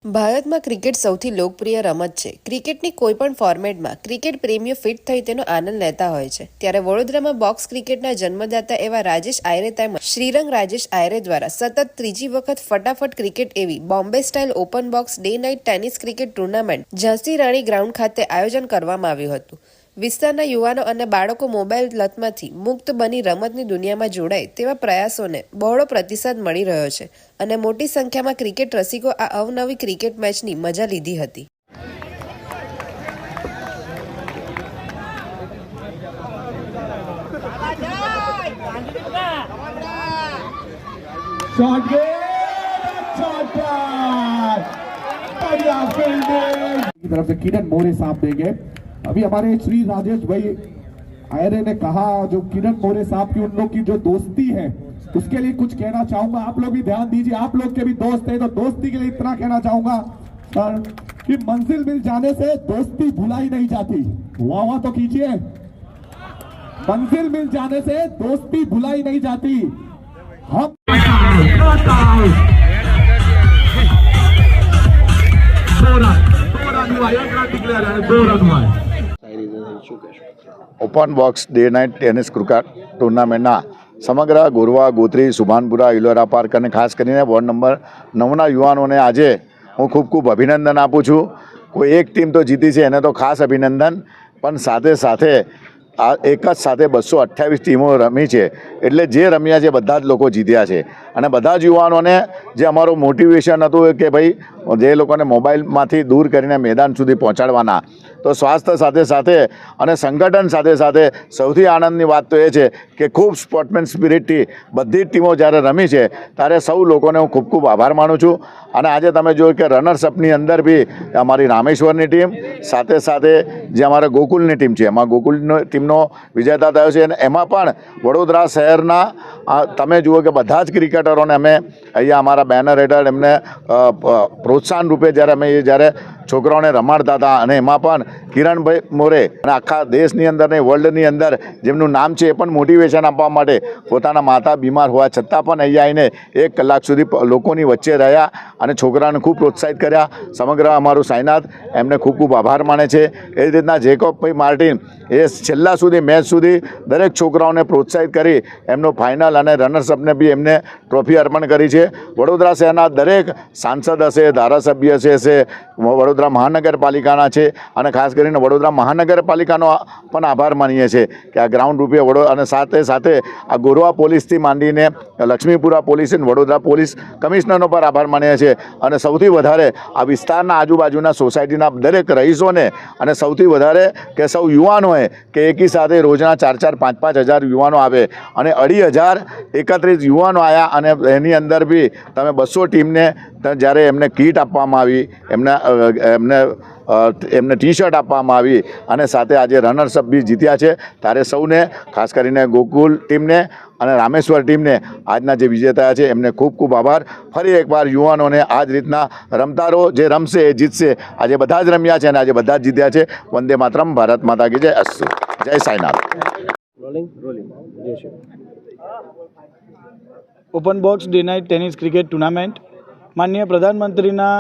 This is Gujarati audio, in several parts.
ભારતમાં ક્રિકેટ સૌથી લોકપ્રિય રમત છે. ક્રિકેટની કોઈપણ ફોર્મેટમાં ક્રિકેટ પ્રેમીઓ ફિટ થઈ તેનો આનંદ લેતા હોય છે. ત્યારે વડોદરામાં બોક્સ ક્રિકેટના જન્મદાતા એવા રાજેશ આયરે તેમજ શ્રીરંગ રાજેશ આયરે દ્વારા સતત ત્રીજી વખત ફટાફટ ક્રિકેટ એવી Bombay style open box day night tennis cricket tournament Jhansi Rani ground ખાતે આયોજન કરવામાં આવ્યું હતું. વિસ્તારના યુવાનો અને બાળકો મોબાઈલ લતમાંથી મુક્ત બની રમતની દુનિયામાં જોડાય તેવા પ્રયાસોને બહોળો પ્રતિસાદ મળી રહ્યો છે અને મોટી સંખ્યામાં ક્રિકેટ રસિકો આ અવનવી ક્રિકેટ મેચની મજા લીધી હતી. की तरफ से किरण मोरे साहब देंगे. अभी हमारे श्री राजेश भाई आयरे ने कहा जो किरण मोरे साहब की उन लोग की जो दोस्ती है उसके लिए कुछ कहना चाहूंगा. आप लोग भी ध्यान दीजिए, आप लोग के भी दोस्त हैं तो दोस्ती के लिए इतना कहना चाहूंगा सर कि मंजिल मिल जाने से दोस्ती भुलाई नहीं जाती. वाह वाह तो कीजिए. मंजिल मिल जाने से दोस्ती भुलाई नहीं जाती. हम open box day night tennis cricket ટુર્નામેન્ટના સમગ્ર ગોરવા ગોત્રી સુભાનપુરા ઇલોરા પાર્ક અને ખાસ કરીને વોર્ડ નંબર 9ના યુવાનોને આજે હું ખૂબ અભિનંદન આપું છું. કોઈ એક ટીમ તો જીતી છે એને તો ખાસ અભિનંદન, પણ સાથે સાથે આ એક જ સાથે 228 ટીમો રમી છે એટલે જે રમ્યા છે બધા જ લોકો જીત્યા છે. અને બધા જ યુવાનોને જે અમારું મોટિવેશન હતું કે ભાઈ જે લોકોને મોબાઈલમાંથી દૂર કરીને મેદાન સુધી પહોંચાડવાના, તો સ્વાસ્થ્ય સાથે સાથે અને સંગઠન સાથે સાથે સૌથી આનંદની વાત તો એ છે કે ખૂબ સ્પોર્ટમેન સ્પિરિટથી બધી જ ટીમો જ્યારે રમી છે ત્યારે સૌ લોકોને હું ખૂબ આભાર માનું છું. અને આજે તમે જોયું કે રનર્સઅપની અંદર બી અમારી રામેશ્વરની ટીમ સાથે સાથે જે અમારા ગોકુલની ટીમ છે એમાં ગોકુલની ટીમનો વિજેતા થયો છે. અને એમાં પણ વડોદરા શહેરના તમે જુઓ કે બધા જ ક્રિકેટરોને અમે અહીંયા અમારા બેનર હેઠળ એમને પ્રોત્સાહન રૂપે જ્યારે છોકરાઓને રમાડતા હતા અને એમાં પણ કિરણભાઈ મોરે અને આખા દેશની અંદર ને વર્લ્ડની અંદર જેમનું નામ છે એ પણ મોટિવેશન આપવા માટે પોતાના માતા બીમાર હોવા છતાં પણ અહીંયા આવીને 1 કલાક સુધી લોકોની વચ્ચે રહ્યા અને છોકરાઓને ખૂબ પ્રોત્સાહિત કર્યા. સમગ્ર અમારું સાઈનાથ એમને ખૂબ આભાર માને છે. એ રીતના જેકોબભાઈ માર્ટિન એ છેલ્લા સુધી મેચ સુધી દરેક છોકરાઓને પ્રોત્સાહિત કરી એમનો ફાઇનલ અને રનર્સઅપને બી એમને ટ્રોફી અર્પણ કરી છે. વડોદરા શહેરના દરેક સાંસદ હશે, ધારાસભ્ય હશે, વડોદરા મહાનગરપાલિકાના છે અને ખાસ કરીને વડોદરા મહાનગરપાલિકાનો પણ આભાર માનીએ છીએ કે આ ગ્રાઉન્ડ રૂપે અને સાથે સાથે આ ગોરવા પોલીસથી માંડીને લક્ષ્મીપુરા પોલીસ અને વડોદરા પોલીસ કમિશનરનો પર આભાર માનીએ છીએ. અને સૌથી વધારે આ વિસ્તારના આજુબાજુના સોસાયટીના દરેક રહીશોને અને સૌથી વધારે કે સૌ યુવાનોએ કે એકી સાથે રોજના 4-4, 5-5 હજાર યુવાનો આવે અને 2,031 યુવાનો આવ્યા. અને એની અંદર બી તમે 200 ટીમને જ્યારે એમને કીટ આપવામાં આવી, એમને ટી શર્ટ આપવામાં આવી અને સાથે આજે રનર્સઅપ બી જીત્યા છે. ત્યારે સૌને ખાસ કરીને ગોકુલ ટીમને અને રામેશ્વર ટીમને આજના જે વિજેતા છે એમને ખૂબ આભાર. ફરી એકવાર યુવાનોને આ જ રીતના રમતા રહો, જે રમશે એ જીતશે. આજે બધા જ રમ્યા છે અને આજે બધા જ જીત્યા છે. વંદે માતરમ, ભારત માતા કી જય. અસ્તુ. જય Sainath. Open box day night tennis cricket tournament માનનીય પ્રધાનમંત્રીના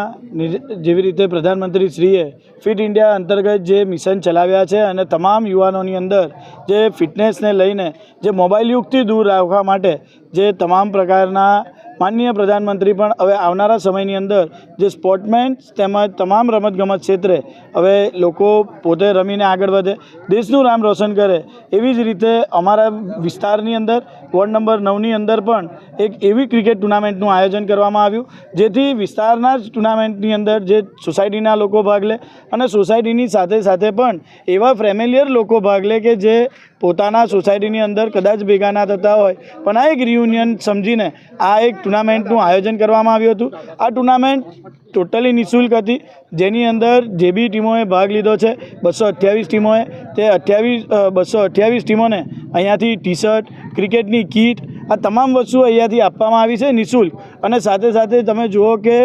જેવી રીતે પ્રધાનમંત્રીશ્રીએ ફિટ ઇન્ડિયા અંતર્ગત જે મિશન ચલાવ્યા છે અને તમામ યુવાનોની અંદર જે ફિટનેસને લઈને જે મોબાઈલ યુગથી દૂર રાખવા માટે જે તમામ પ્રકારના માનનીય પ્રધાનમંત્રી પણ હવે આવનારા સમયની અંદર જે સ્પોર્ટમેન તેમજ તમામ રમતગમત ક્ષેત્રે હવે લોકો પોતે રમીને આગળ વધે, દેશનું નામ રોશન કરે, એવી જ રીતે અમારા વિસ્તારની અંદર વોર્ડ નંબર 9ની અંદર પણ એક એવી ક્રિકેટ ટુર્નામેન્ટનું આયોજન કરવામાં આવ્યું જેથી વિસ્તારના જ ટુર્નામેન્ટની અંદર જે સોસાયટીના લોકો ભાગ લે અને સોસાયટીની સાથે સાથે પણ એવા ફેમિલિયર લોકો ભાગ લે કે જે પોતાના સોસાયટીની અંદર કદાચ ભેગા ના થતા હોય પણ આ એક રિયુનિયન સમજીને આ એક ટુર્નામેન્ટનું આયોજન કરવામાં આવ્યું હતું. આ ટુર્નામેન્ટ ટોટલી નિઃશુલ્ક હતી જેની અંદર જે બી ટીમોએ ભાગ લીધો છે 228 ટીમોએ તે 228 ટીમોને અહીંયાથી ટી શર્ટ, ક્રિકેટની કીટ આ તમામ વસ્તુઓ અહીંયાથી આપવામાં આવી છે નિઃશુલ્ક. અને સાથે સાથે તમે જુઓ કે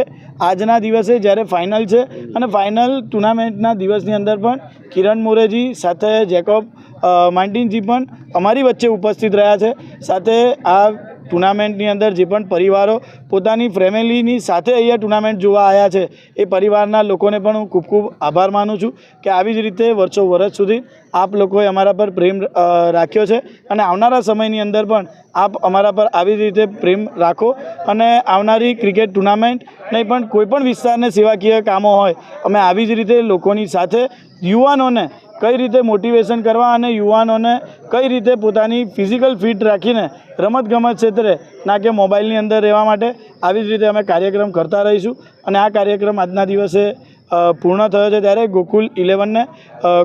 આજના દિવસે જ્યારે ફાઇનલ છે અને ફાઇનલ ટુર્નામેન્ટના દિવસની અંદર પણ કિરણ મોરેજી સાથે જેકોબ માર્ટિનજી પણ અમારી વચ્ચે ઉપસ્થિત રહ્યા છે. સાથે આ ટુર્નામેન્ટની અંદર જે પણ પરિવારો પોતાની ફેમિલીની સાથે અહીંયા ટુર્નામેન્ટ જોવા આવ્યા છે એ પરિવારના લોકોને પણ હું ખૂબ ખૂબ આભાર માનું છું કે આવી જ રીતે વર્ષો વર્ષ સુધી આપ લોકોએ અમારા પર પ્રેમ રાખ્યો છે અને આવનારા સમયની અંદર પણ આપ અમારા પર આવી જ રીતે પ્રેમ રાખો અને આવનારી ક્રિકેટ ટુર્નામેન્ટ નહીં પણ કોઈપણ વિસ્તારને સેવાકીય કામો હોય અમે આવી જ રીતે લોકોની સાથે યુવાનોને કઈ રીતે મોટિવેશન કરવા અને યુવાનોને કઈ રીતે પોતાની ફિઝિકલ ફિટ રાખીને રમતગમત ક્ષેત્રે ના કે મોબાઈલની અંદર રહેવા માટે આવી જ રીતે અમે કાર્યક્રમ કરતા રહીશું અને આ કાર્યક્રમ આજના દિવસે પૂર્ણ થયો છે ત્યારે ગોકુલ 11ને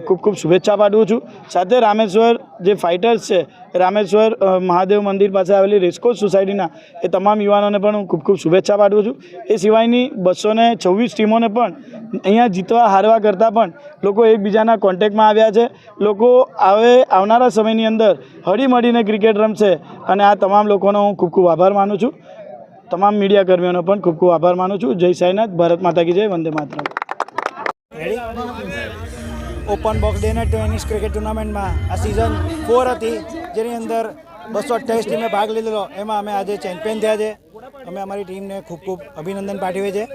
ખૂબ ખૂબ શુભેચ્છા પાઠવું છું. સાથે રામેશ્વર જે ફાઇટર્સ છે રામેશ્વર મહાદેવ મંદિર પાસે આવેલી રેસકોર્સ સોસાયટીના એ તમામ યુવાનોને પણ હું ખૂબ ખૂબ શુભેચ્છા પાઠવું છું. એ સિવાયની 226 ટીમોને પણ અહીંયા જીતવા હારવા કરતાં પણ લોકો એકબીજાના કોન્ટેક્ટમાં આવ્યા છે. લોકો આવનારા સમયની અંદર હળીમળીને ક્રિકેટ રમશે અને આ તમામ લોકોનો હું ખૂબ ખૂબ આભાર માનું છું. તમામ મીડિયા કર્મીઓનો પણ ખૂબ ખૂબ આભાર માનું છું. જય સાઈનાથ, ભારત માતા કી જય, Vande Mataram. Open box day night tennis cricket ટુર્નામેન્ટમાં આ સિઝન 4 હતી, જેની અંદર 228 ટીમે ભાગ લીધેલો. એમાં અમે આજે ચેમ્પિયન થયા છે. અમે અમારી ટીમને ખૂબ ખૂબ અભિનંદન પાઠવીએ છીએ.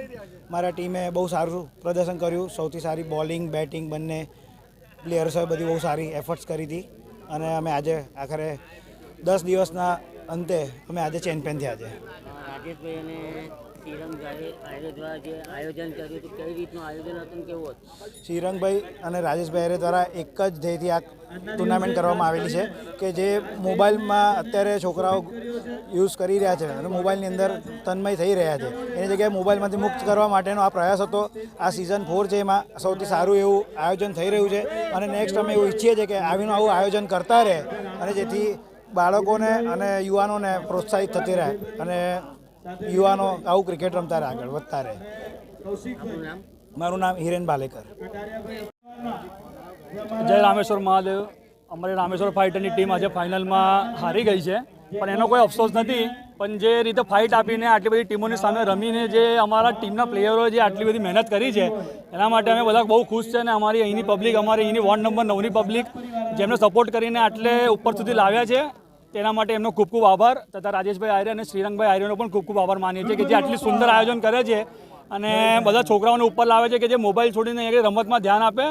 મારા ટીમે બહુ સારું પ્રદર્શન કર્યું. સૌથી સારી બોલિંગ બેટિંગ બંને પ્લેયર્સોએ બધી બહુ સારી એફર્ટ્સ કરી હતી અને અમે આજે આખરે 10 દિવસના અંતે અમે આજે ચેમ્પિયન થયા છે. રાજેશભાઈ અને શ્રીરંગ આયરે દ્વારા જે આયોજન કર્યું હતું કઈ રીતનું આયોજન હતું ને કેવું હતું? શ્રીરંગભાઈ અને રાજેશભાઈ આયરે દ્વારા એક જ ધ્યેયથી આ ટુર્નામેન્ટ કરવામાં આવેલી છે કે જે મોબાઈલમાં અત્યારે છોકરાઓ યુઝ કરી રહ્યા છે અને મોબાઈલની અંદર તન્મય થઈ રહ્યા છે, એની જગ્યાએ મોબાઈલમાંથી મુક્ત કરવા માટેનો આ પ્રયાસ હતો. આ સિઝન 4 છે, એમાં સૌથી સારું એવું આયોજન થઈ રહ્યું છે અને નેક્સ્ટ અમે એવું ઈચ્છીએ છીએ કે આવું આયોજન કરતા રહે અને જેથી બાળકોને અને યુવાનોને પ્રોત્સાહિત થતી રહે અને યુવાનો આવું ક્રિકેટ રમતા રહે, આગળ વધતા રહે. મારું નામ હિરેન બાલેકર. જય રામેશ્વર મહાદેવ. અમારી રામેશ્વર ફાઇટરની ટીમ આજે ફાઇનલમાં હારી ગઈ છે, પણ એનો કોઈ અફસોસ નથી. પણ જે રીતે ફાઇટ આપીને આટલી બધી ટીમોની સામે રમીને જે અમારા ટીમના પ્લેયરોએ જે આટલી બધી મહેનત કરી છે એના માટે અમે બધા બહુ ખુશ છે. અને અમારી અહીંની પબ્લિક, અમારી અહીંની વોર્ડ નંબર 9ની પબ્લિક જેમને સપોર્ટ કરીને આટલે ઉપર સુધી લાવ્યા છે તેના માટે એમનો ખૂબ ખૂબ આભાર. તથા રાજેશભાઈ આયરે અને શ્રીરંગભાઈ આયરેનો પણ ખૂબ ખૂબ આભાર માનીએ છીએ કે જે આટલી સુંદર આયોજન કરે છે અને બધા છોકરાઓને ઉપર લાવે છે કે જે મોબાઈલ છોડીને અહીંયા રમતમાં ધ્યાન આપે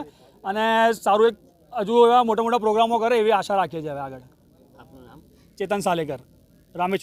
અને સારું એક હજુ એવા મોટા મોટા પ્રોગ્રામો કરે એવી આશા રાખીએ છીએ. હવે આગળ આપનું નામ? ચેતન સાલેકર, રામેશ્વર.